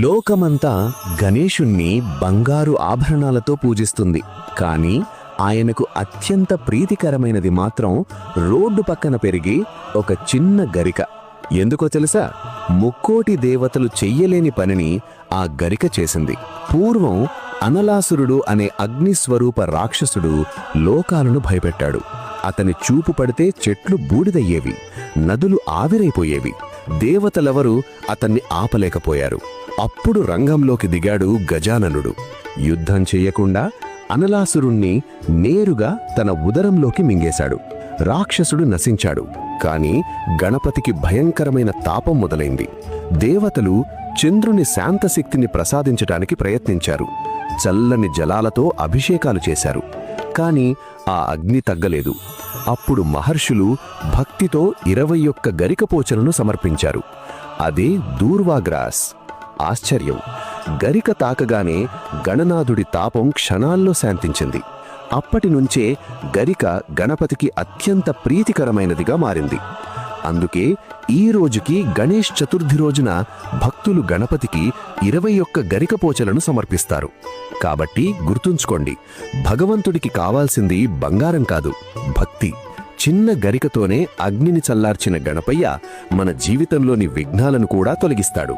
లోకమంతా గణేశుణ్ణి బంగారు ఆభరణాలతో పూజిస్తుంది. కాని ఆయనకు అత్యంత ప్రీతికరమైనది మాత్రం రోడ్డు పక్కన పెరిగి ఒక చిన్న గరిక. ఎందుకో తెలుసా? ముక్కోటి దేవతలు చెయ్యలేని పనిని ఆ గరిక చేసింది. పూర్వం అనలాసురుడు అనే అగ్నిస్వరూప రాక్షసుడు లోకాలను భయపెట్టాడు. అతని చూపు పడితే చెట్లు బూడిదయ్యేవి, నదులు ఆవిరైపోయేవి. దేవతలెవరూ అతన్ని ఆపలేకపోయారు. అప్పుడు రంగంలోకి దిగాడు గజాననుడు. యుద్ధం చెయ్యకుండా అనలాసురుణ్ణి నేరుగా తన ఉదరంలోకి మింగేశాడు. రాక్షసుడు నశించాడు. కాని గణపతికి భయంకరమైన తాపం మొదలైంది. దేవతలు చంద్రుని శాంతశక్తిని ప్రసాదించటానికి ప్రయత్నించారు. చల్లని జలాలతో అభిషేకాలు చేశారు. కాని ఆ అగ్ని తగ్గలేదు. అప్పుడు మహర్షులు భక్తితో 21 గరికపోచలను సమర్పించారు. అదే దూర్వాగ్రాస్. ఆశ్చర్యం! గరిక తాకగానే గణనాథుడి తాపం క్షణాల్లో శాంతించింది. అప్పటినుంచే గరిక గణపతికి అత్యంత ప్రీతికరమైనదిగా మారింది. అందుకే ఈ రోజుకి గణేష్ చతుర్థి రోజున భక్తులు గణపతికి 21 గరికపోచలను సమర్పిస్తారు. కాబట్టి గుర్తుంచుకోండి, భగవంతుడికి కావాల్సింది బంగారం కాదు, భక్తి. చిన్న గరికతోనే అగ్నిని చల్లార్చిన గణపయ్య మన జీవితంలోని విఘ్నాలను కూడా తొలగిస్తాడు.